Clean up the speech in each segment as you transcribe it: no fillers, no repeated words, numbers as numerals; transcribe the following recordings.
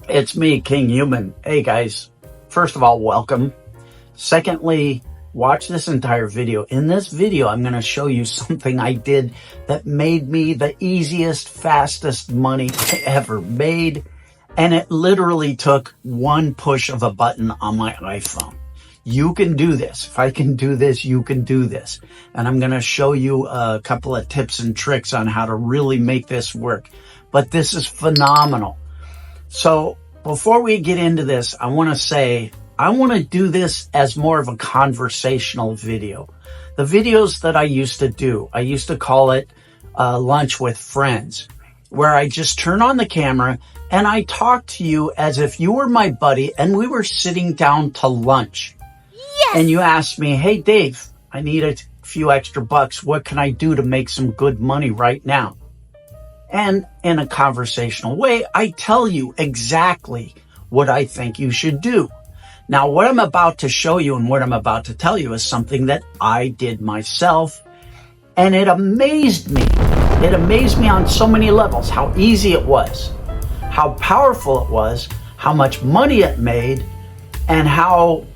It's me, Kinghuman. Hey guys, first of all, welcome. Secondly, watch this entire video. In this video, I'm going to show you something I did that made me the easiest, fastest money I ever made. And it literally took one push of a button on my iPhone. You can do this. If I can do this, you can do this. And I'm going to show you a couple of tips and tricks on how to really make this work. But this is phenomenal. So before we get into this, I want to say, I want to do this as more of a conversational video. The videos that I used to do, I used to call it lunch with friends, where I just turn on the camera and I talk to you as if you were my buddy and we were sitting down to lunch. Yes! And you asked me, hey, Dave, I need a few extra bucks. What can I do to make some good money right now? And in a conversational way, I tell you exactly what I think you should do. Now, what I'm about to show you and what I'm about to tell you is something that I did myself, and it amazed me. It amazed me on so many levels, how easy it was, how powerful it was, how much money it made, and how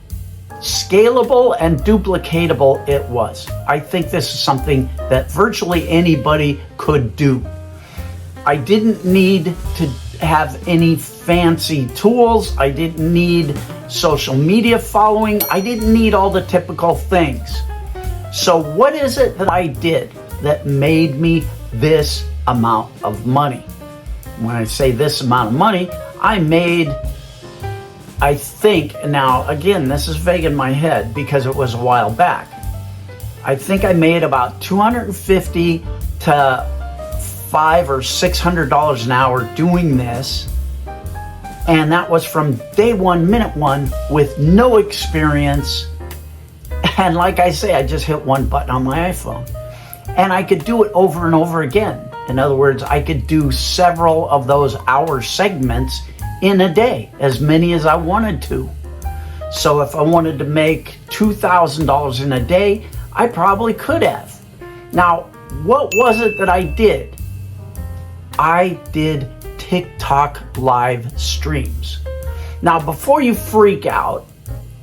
scalable and duplicatable it was. I think this is something that virtually anybody could do. I didn't need to have any fancy tools. I didn't need social media following. I didn't need all the typical things. So what is it that I did that made me this amount of money? When I say this amount of money, I made, I think, now again, this is vague in my head because it was a while back. I think I made about $250 to $500 or $600 an hour doing this, and that was from day one, minute one, with no experience. And like I say, I just hit one button on my iPhone, and I could do it over and over again. In other words, I could do several of those hour segments in a day, as many as I wanted to. So if I wanted to make $2,000 in a day, I probably could have. Now, what was it that I did? I did TikTok live streams. Now, before you freak out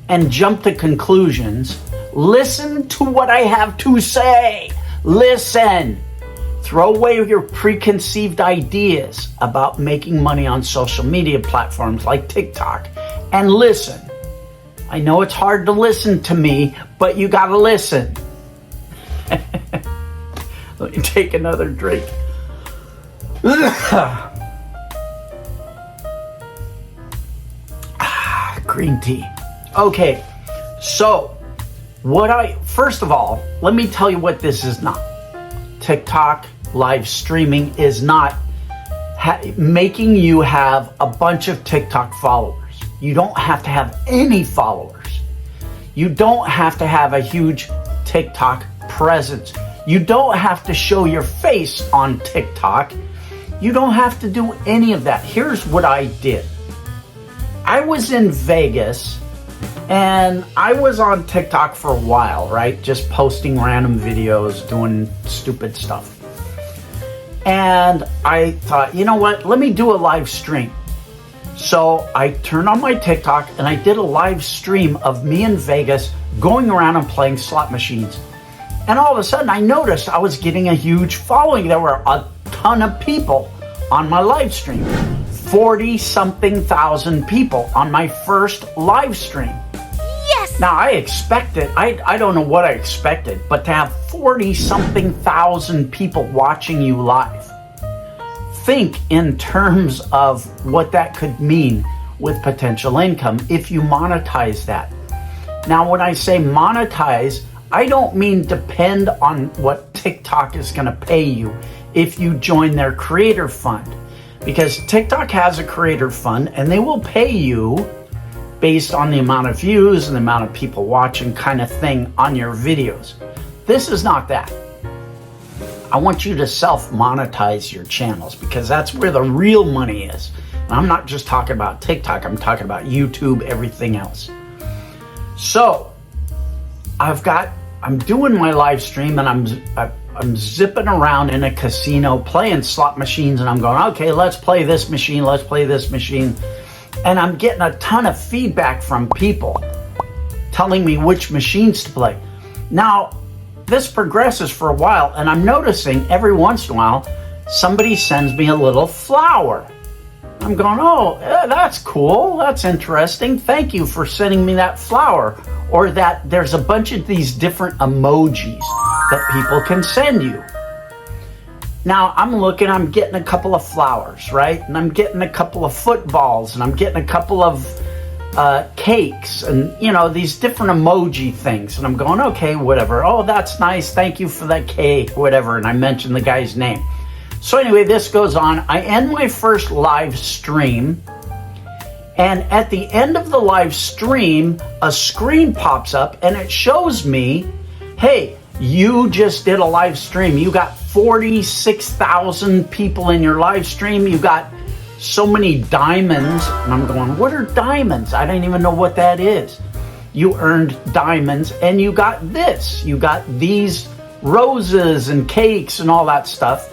and jump to conclusions, listen to what I have to say. Listen. Throw away your preconceived ideas about making money on social media platforms like TikTok and listen. I know it's hard to listen to me, but you gotta listen. Let me take another drink. Green tea. Okay, so first of all, let me tell you what this is not. TikTok live streaming is not making you have a bunch of TikTok followers. You don't have to have any followers. You don't have to have a huge TikTok presence. You don't have to show your face on TikTok. You don't have to do any of that. Here's what I did. I was in Vegas and I was on TikTok for a while, right? Just posting random videos, doing stupid stuff. And I thought, you know what? Let me do a live stream. So I turned on my TikTok and I did a live stream of me in Vegas going around and playing slot machines. And all of a sudden I noticed I was getting a huge following. There were a ton of people on my live stream. 40-something thousand people on my first live stream. Yes! Now I expected, I don't know what I expected, but to have 40-something thousand people watching you live. Think in terms of what that could mean with potential income if you monetize that. Now when I say monetize, I don't mean depend on what TikTok is going to pay you if you join their creator fund. Because TikTok has a creator fund and they will pay you based on the amount of views and the amount of people watching kind of thing on your videos. This is not that. I want you to self-monetize your channels because that's where the real money is. And I'm not just talking about TikTok, I'm talking about YouTube, everything else. So I'm doing my live stream and I'm zipping around in a casino playing slot machines and I'm going, okay, let's play this machine, let's play this machine. And I'm getting a ton of feedback from people telling me which machines to play. Now, this progresses for a while, and I'm noticing every once in a while, somebody sends me a little flower. I'm going, oh, that's cool. That's interesting. Thank you for sending me that flower. Or that there's a bunch of these different emojis that people can send you. Now, I'm looking, I'm getting a couple of flowers, right? And I'm getting a couple of footballs, and I'm getting a couple of cakes, and, you know, these different emoji things. And I'm going, okay, whatever. Oh, that's nice. Thank you for that cake, whatever. And I mentioned the guy's name. So anyway, this goes on. I end my first live stream. And at the end of the live stream, a screen pops up and it shows me, hey, you just did a live stream. You got 46,000 people in your live stream. You got so many diamonds. And I'm going, what are diamonds? I don't even know what that is. You earned diamonds and you got this. You got these roses and cakes and all that stuff.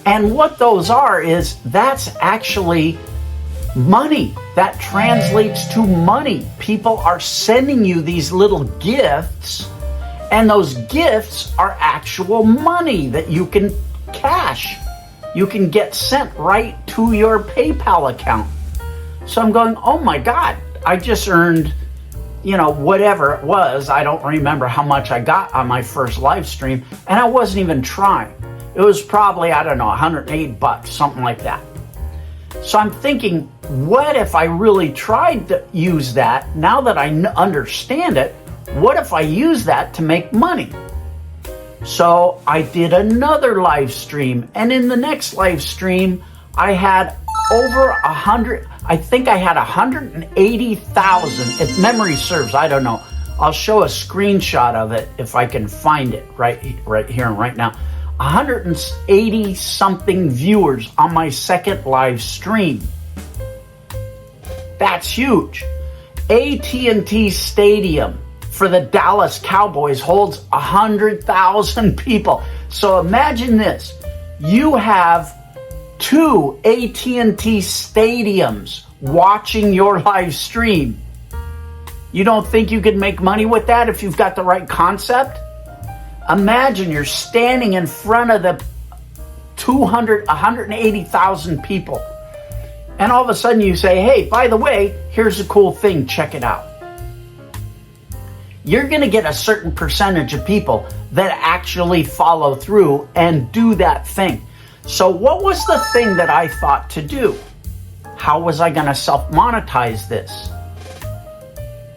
And what those are is that's actually money. That translates to money. People are sending you these little gifts, and those gifts are actual money that you can cash. You can get sent right to your PayPal account. So I'm going, oh my God, I just earned, you know, whatever it was. I don't remember how much I got on my first live stream, and I wasn't even trying. It was probably, I don't know, $108, something like that. So I'm thinking, what if I really tried to use that? Now that I understand it, what if I use that to make money? So I did another live stream, and in the next live stream, I had over 100, I think I had 180,000, if memory serves, I don't know. I'll show a screenshot of it if I can find it right here and right now. 180 something viewers on my second live stream. That's huge. AT&T Stadium for the Dallas Cowboys holds 100,000 people. So imagine this. You have 2 AT&T stadiums watching your live stream. You don't think you could make money with that if you've got the right concept? Imagine you're standing in front of the 180,000 people. And all of a sudden you say, hey, by the way, here's a cool thing, check it out. You're going to get a certain percentage of people that actually follow through and do that thing. So what was the thing that I thought to do? How was I going to self-monetize this?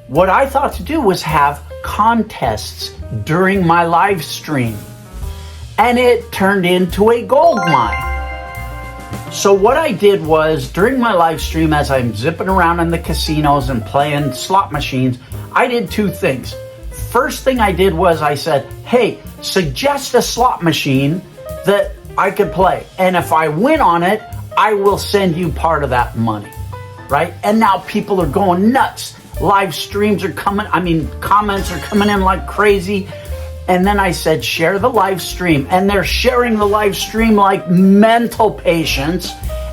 What I thought to do was have contests during my live stream. And it turned into a gold mine. So what I did was, during my live stream, as I'm zipping around in the casinos and playing slot machines, I did 2 things. First thing I did was I said, hey, suggest a slot machine that I could play. And if I win on it, I will send you part of that money, right? And now people are going nuts. Live streams are coming, comments are coming in like crazy. And then I said, share the live stream. And they're sharing the live stream like mental patients.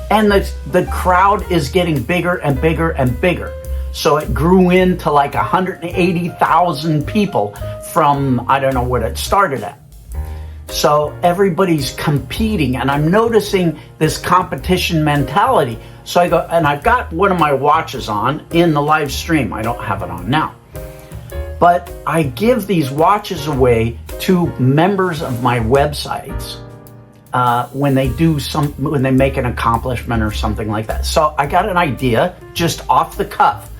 And the crowd is getting bigger and bigger and bigger. So it grew into like 180,000 people from, I don't know what it started at. So everybody's competing, and I'm noticing this competition mentality. So I go, and I've got one of my watches on in the live stream. I don't have it on now. But I give these watches away to members of my websites when they make an accomplishment or something like that. So I got an idea just off the cuff,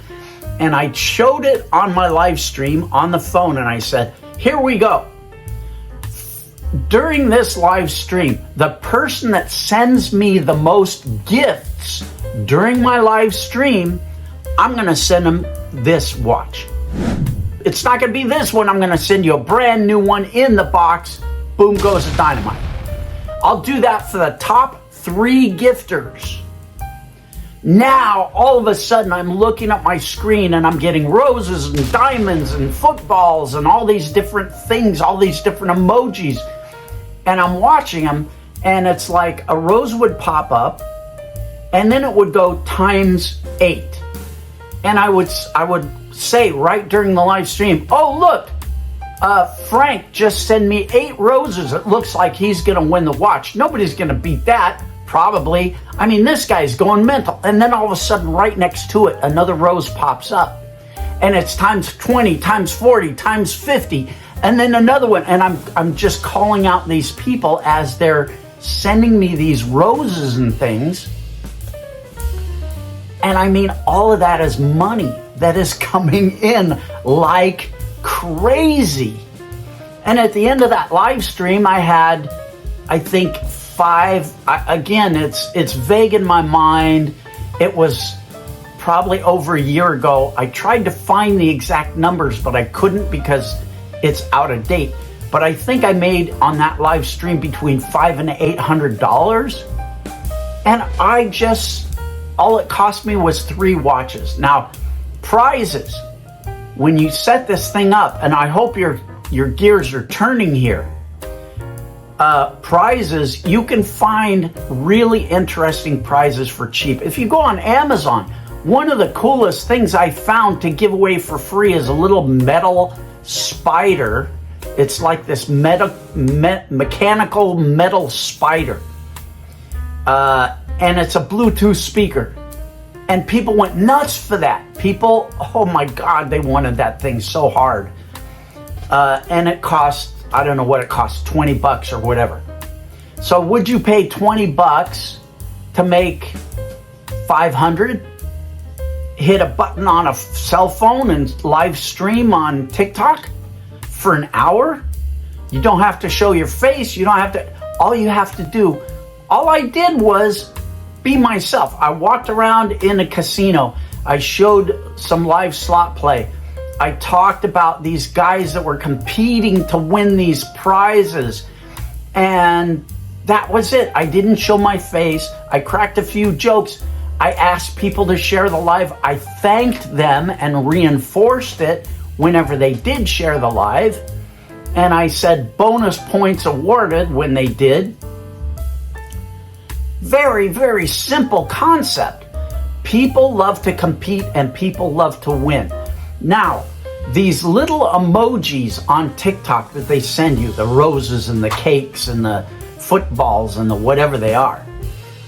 and I showed it on my live stream on the phone, and I said, here we go. During this live stream, the person that sends me the most gifts during my live stream, I'm going to send them this watch. It's not going to be this one. I'm going to send you a brand new one in the box. Boom goes the dynamite. I'll do that for the top 3 gifters. Now, all of a sudden, I'm looking at my screen and I'm getting roses and diamonds and footballs and all these different things, all these different emojis. And I'm watching them, and it's like a rose would pop up, and then it would go times 8. And I would say right during the live stream, oh, look, Frank just sent me 8 roses. It looks like he's going to win the watch. Nobody's going to beat that, probably. I mean, this guy's going mental. And then all of a sudden, right next to it, another rose pops up. And it's times 20, times 40, times 50. And then another one. And I'm just calling out these people as they're sending me these roses and things. And I mean, all of that is money that is coming in like crazy. And at the end of that live stream, I had, I think, 5. Again, it's vague in my mind. It was probably over a year ago. I tried to find the exact numbers, but I couldn't because it's out of date. But I think I made on that live stream between $500 and $800. And I just, all it cost me was 3 watches. Now, prizes, when you set this thing up, and I hope your gears are turning here, prizes, you can find really interesting prizes for cheap. If you go on Amazon, one of the coolest things I found to give away for free is a little metal spider. It's like this mechanical metal spider. And it's a Bluetooth speaker. And people went nuts for that. People, oh my God, they wanted that thing so hard. And it cost, I don't know what it cost, $20 or whatever. So would you pay $20 to make 500? Hit a button on a cell phone and live stream on TikTok for an hour? You don't have to show your face. You don't have to, all you have to do, all I did was be myself. I walked around in a casino. I showed some live slot play. I talked about these guys that were competing to win these prizes. And that was it. I didn't show my face. I cracked a few jokes. I asked people to share the live. I thanked them and reinforced it whenever they did share the live. And I said bonus points awarded when they did. Very, very simple concept. People love to compete and people love to win. Now, these little emojis on TikTok that they send you, the roses and the cakes and the footballs and the whatever they are.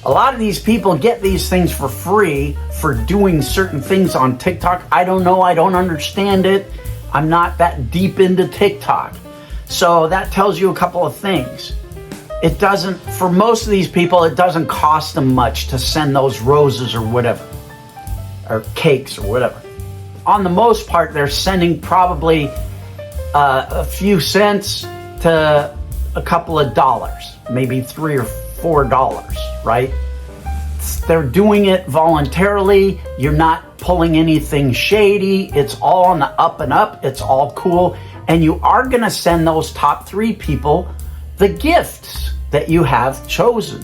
A lot of these people get these things for free for doing certain things on TikTok. I don't know. I don't understand it. I'm not that deep into TikTok. So that tells you a couple of things. It doesn't, for most of these people, it doesn't cost them much to send those roses or whatever, or cakes or whatever. On the most part, they're sending probably a few cents to a couple of dollars, maybe $3 or $4, right? They're doing it voluntarily. You're not pulling anything shady. It's all on the up and up. It's all cool. And you are going to send those top 3 people the gifts that you have chosen.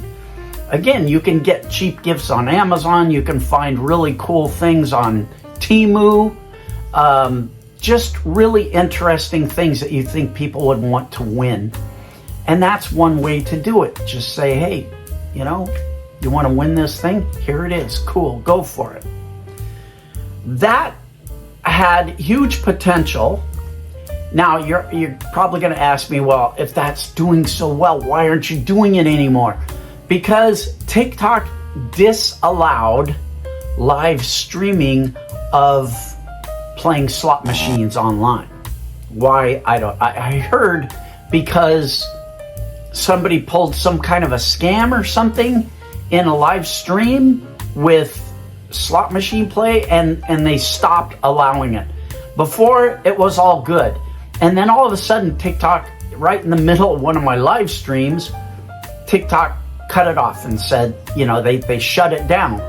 Again, you can get cheap gifts on Amazon. You can find really cool things on Temu. Just really interesting things that you think people would want to win. And that's one way to do it. Just say, hey, you know, you want to win this thing? Here it is. Cool. Go for it. That had huge potential. Now, you're probably going to ask me, well, if that's doing so well, why aren't you doing it anymore? Because TikTok disallowed live streaming of playing slot machines online. Why? I heard because somebody pulled some kind of a scam or something in a live stream with slot machine play, and they stopped allowing it. Before, it was all good. And then all of a sudden, TikTok, right in the middle of one of my live streams, TikTok cut it off and said, you know, they shut it down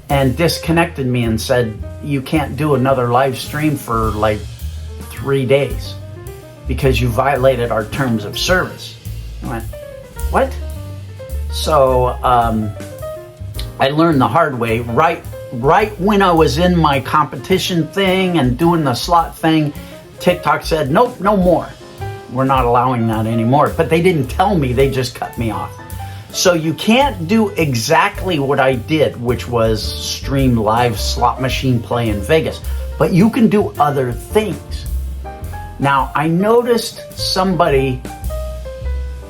and disconnected me and said, you can't do another live stream for like 3 days because you violated our terms of service. I went, what? So I learned the hard way. Right when I was in my competition thing and doing the slot thing, TikTok said, nope, no more. We're not allowing that anymore. But they didn't tell me, they just cut me off. So you can't do exactly what I did, which was stream live slot machine play in Vegas, but you can do other things. Now, I noticed somebody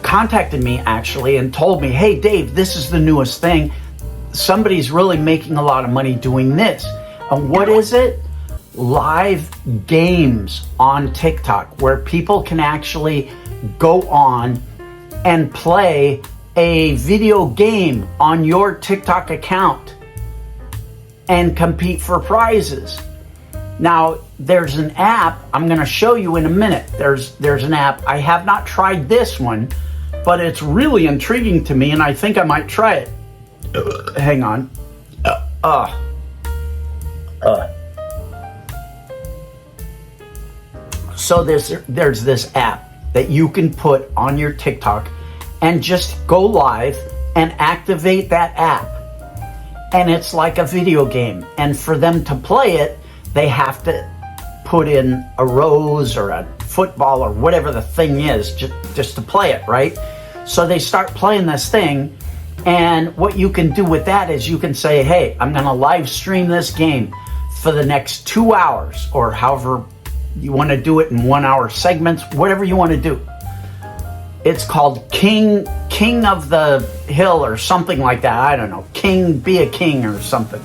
contacted me actually and told me, hey, Dave, this is the newest thing. Somebody's really making a lot of money doing this. And what is it? Live games on TikTok, where people can actually go on and play a video game on your TikTok account and compete for prizes. Now, there's an app I'm going to show you in a minute. There's an app. I have not tried this one, but it's really intriguing to me, and I think I might try it. Hang on. So there's this app that you can put on your TikTok and just go live and activate that app. And it's like a video game. And for them to play it, they have to put in a rose or a football or whatever the thing is just to play it, right? So they start playing this thing. And what you can do with that is you can say, hey, I'm going to live stream this game for the next 2 hours, or however you want to do it in 1 hour segments, whatever you want to do. It's called King of the Hill or something like that. I don't know. Be a king or something.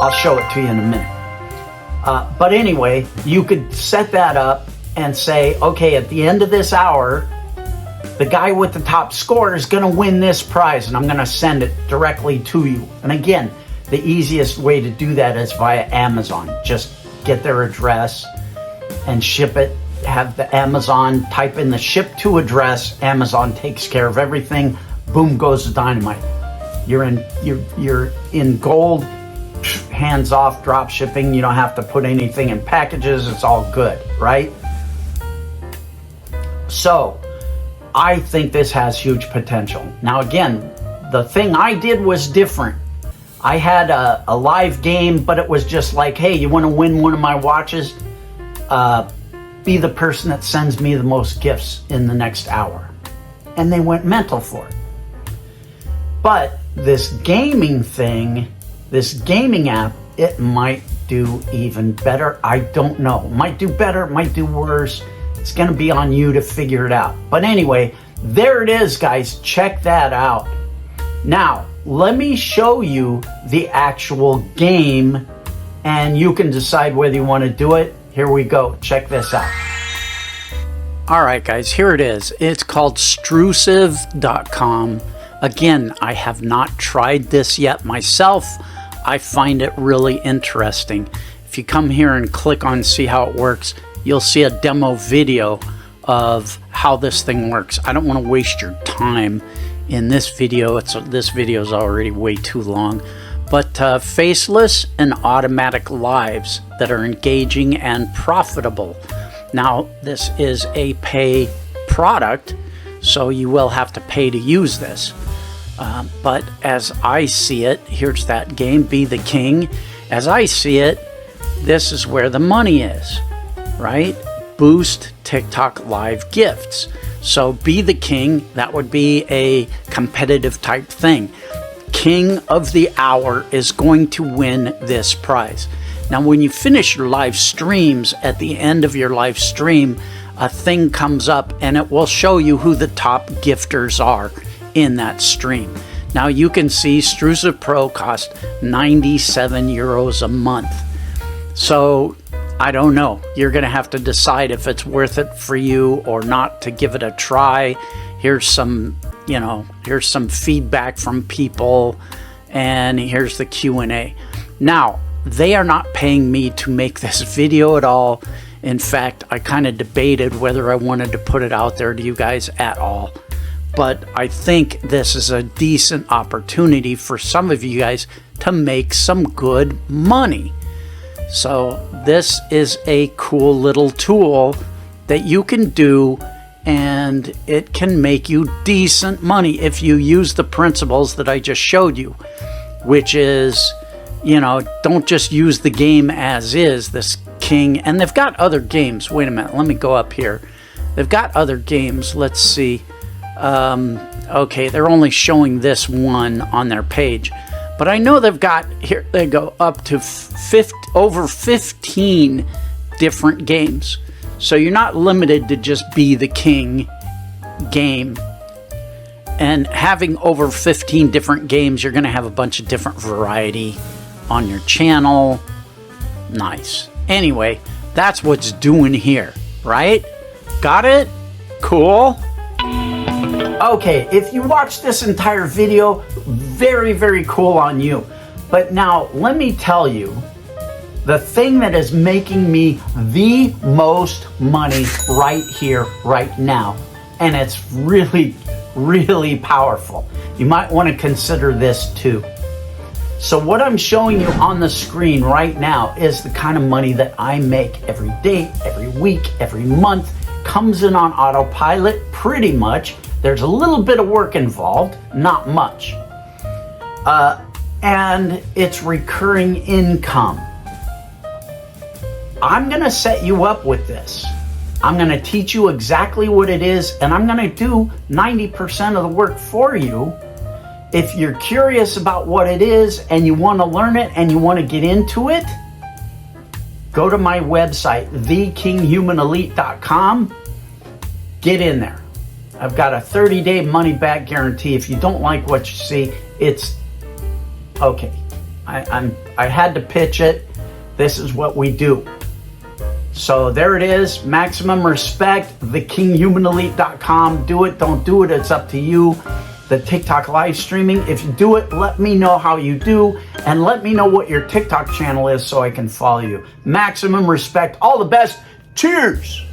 I'll show it to you in a minute. But anyway, you could set that up and say, okay, at the end of this hour, the guy with the top score is going to win this prize, and I'm going to send it directly to you. And again, the easiest way to do that is via Amazon. Just get their address and ship it. Have the Amazon type in the ship to address. Amazon takes care of everything. Boom goes the dynamite. You're in gold. Hands off, drop shipping. You don't have to put anything in packages. It's all good, right? So I think this has huge potential. Now again, the thing I did was different. I had a live game, but it was just like, hey, you want to win one of my watches? Be the person that sends me the most gifts in the next hour. And they went mental for it. But this gaming thing, this gaming app, it might do even better. I don't know. Might do better, might do worse. It's going to be on you to figure it out. But anyway, there it is, guys. Check that out. Now, let me show you the actual game, and you can decide whether you want to do it. Here we go. Check this out. All right, guys, here it is. It's called Strusive.com. Again, I have not tried this yet myself. I find it really interesting. If you come here and click on see how it works, you'll see a demo video of how this thing works. I don't want to waste your time in this video. This video is already way too long. But faceless and automatic lives that are engaging and profitable. Now, this is a pay product, so you will have to pay to use this. But as I see it, here's that game, Be the King. As I see it, this is where the money is, right? Boost TikTok live gifts. So Be the King, that would be a competitive type thing. King of the hour is going to win this prize. Now, when you finish your live streams, at the end of your live stream, a thing comes up and it will show you who the top gifters are in that stream. Now, you can see Strusive Pro cost 97 euros a month. So, I don't know. You're going to have to decide if it's worth it for you or not to give it a try. Here's some feedback from people, and here's the Q&A. Now, they are not paying me to make this video at all. In fact, I kind of debated whether I wanted to put it out there to you guys at all. But I think this is a decent opportunity for some of you guys to make some good money. So this is a cool little tool that you can do, and it can make you decent money if you use the principles that I just showed you, which is, don't just use the game as is, this king. And they've got other games. Wait a minute. Let me go up here. They've got other games. Let's see. Okay, they're only showing this one on their page. But I know they've got, here they go, up to over 15 different games. So you're not limited to just Be the King game. And having over 15 different games, you're going to have a bunch of different variety on your channel. Nice. Anyway, that's what's doing here, right? Got it? Cool. Okay, if you watched this entire video, very, very cool on you. But now, let me tell you, the thing that is making me the most money right here, right now, and it's really, really powerful. You might want to consider this too. So what I'm showing you on the screen right now is the kind of money that I make every day, every week, every month. Comes in on autopilot, pretty much. There's a little bit of work involved, not much. And it's recurring income. I'm going to set you up with this. I'm going to teach you exactly what it is, and I'm going to do 90% of the work for you. If you're curious about what it is and you want to learn it and you want to get into it, go to my website, thekinghumanelite.com. Get in there. I've got a 30-day money-back guarantee. If you don't like what you see, it's okay. I had to pitch it. This is what we do. So there it is. Maximum respect. Thekinghumanelite.com. Do it. Don't do it. It's up to you. The TikTok live streaming. If you do it, let me know how you do, and let me know what your TikTok channel is so I can follow you. Maximum respect. All the best. Cheers.